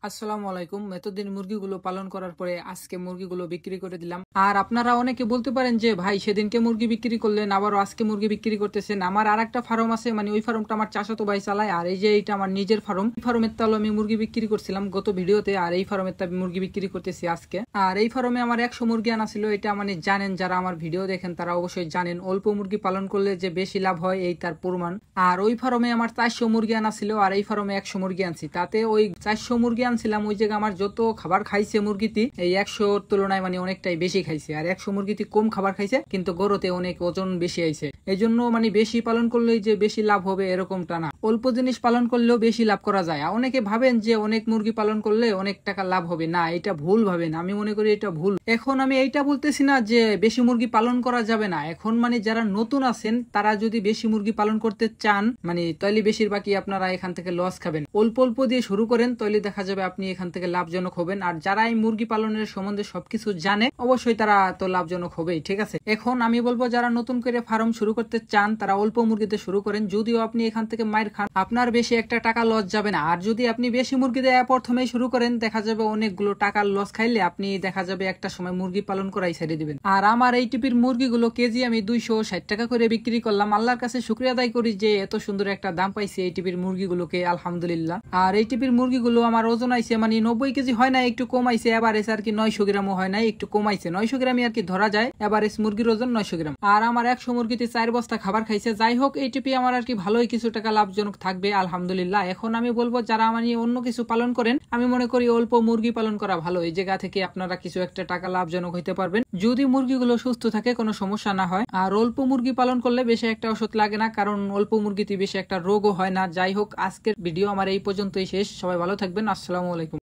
আসসালামু আলাইকুম। এতদিন মুরগিগুলো পালন করার পরে আজকে মুরগিগুলো বিক্রি করে দিলাম। আর আপনারা অনেকে বলতে পারেন যে ভাই সেদিনকে মুরগি বিক্রি করলেন আবারও আজকে মুরগি বিক্রি করতেছেন। আমার আরেকটা ফার্ম আছে, মানে ওই ফার্মটা আমার চাচাতো ভাই চালায়, আর এই যে এইটা আমার নিজের ফার্ম। এই ফার্মের তাহলে আমি মুরগি বিক্রি করছিলাম গত ভিডিওতে, আর এই ফার্মের আমি মুরগি বিক্রি করতেছি আজকে। আর এই ফার্মে আমার 100 মুরগি আনা ছিল। এটা মানে জানেন, যারা আমার ভিডিও দেখেন তারা অবশ্যই জানেন অল্প মুরগি পালন করলে যে বেশি লাভ হয়, এই তার প্রমাণ। আর ওই ফার্মে আমার 400 মুরগি আনা ছিল, আর এই ফার্মে 100 মুরগি আনছি। তাতে ওই 400 মুরগি আনছিলাম, ওই জায়গায় আমার যত খাবার খাইছে মুরগিতে এই 100 তুলনায় মানে অনেকটাই বেশি খাইছে, আর 100 মুরগিতে কম খাবার খাইছে, কিন্তু গরুতে অনেক ওজন বেশি আইছে। এই জন্য মানে বেশি পালন করলেই যে বেশি লাভ হবে এরকমটা না, অল্প জিনিস পালন করলেও বেশি লাভ করা যায়। অনেকে ভাবেন যে অনেক মুরগি পালন করলে অনেক টাকা লাভ হবে, না, এটা ভুল ভাবেন। আমি মনে করি এটা ভুল। এখন আমি এইটা বলতেছি না যে বেশি মুরগি পালন করা যাবে না। এখন মানে যারা নতুন আছেন তারা যদি বেশি মুরগি পালন করতে চান, মানে তাইলে বেশিরভাগই আপনারা এখান থেকে লস খাবেন। অল্প অল্প দিয়ে শুরু করেন, তাইলে দেখা যাবে আপনি এখান থেকে লাভজনক হবেন। আর যারা এই মুরগি পালনের সম্বন্ধে সবকিছু জানে অবশ্যই তারা তো লাভজনক হবেই, ঠিক আছে। এখন আমি বলবো যারা নতুন করে ফার্ম শুরু করতে চান তারা অল্প মুরগিতে শুরু করেন। যদিও আপনি এখান থেকে মাইর খান, আপনার বেশি একটা টাকা লস যাবে না। আর যদি আপনি বেশি মুরগি দিয়ে প্রথমেই শুরু করেন, দেখা যাবে অনেকগুলো টাকার লস খাইলে আপনি দেখা যাবে একটা সময় মুরগি পালন করাই ছেড়ে দিবেন। আর আমার এই টিপির মুরগিগুলো কেজি আমি 260 টাকা করে বিক্রি করলাম। আল্লাহর কাছে শুকরিয়া আদায় করি যে এত সুন্দর একটা দাম পাইছি এই টিপির মুরগিগুলোকে, আলহামদুলিল্লাহ। আর এই টিপির মুরগিগুলো আমার ওজন আইছে মানে 90 কেজি হয় না, একটু কমাইছে। এভারেজ আর কি 900 গ্রামও হয় না, একটু কমাইছে। 900 গ্রামই আর কি ধরা যায়, এভারেজ মুরগির ওজন 900 গ্রাম। আর আমার 100 মুরগিতে 4 বস্তা খাবার খাইছে। যাই হোক, এই টিপি আমার আর কি ভালোই কিছু টাকা লাভজনক থাকবে, আলহামদুলিল্লাহ। এখন আমি বলবো যারা মানে অন্য কিছু পালন করেন, আমি মনে করি অল্প মুরগি পালন করা ভালো। এই জায়গা থেকে আপনারা কিছু একটা টাকা লাভজনক হইতে পারবেন যদি মুরগিগুলো সুস্থ থাকে, কোনো সমস্যা না হয়। আর অল্প মুরগি পালন করলে বেশি একটা ওষুধ লাগে না, কারণ অল্প মুরগিতে বেশি একটা রোগও হয় না। যাই হোক, আজকের ভিডিও আমার এই পর্যন্তই শেষ। সবাই ভালো থাকবেন। আসসালামু আলাইকুম।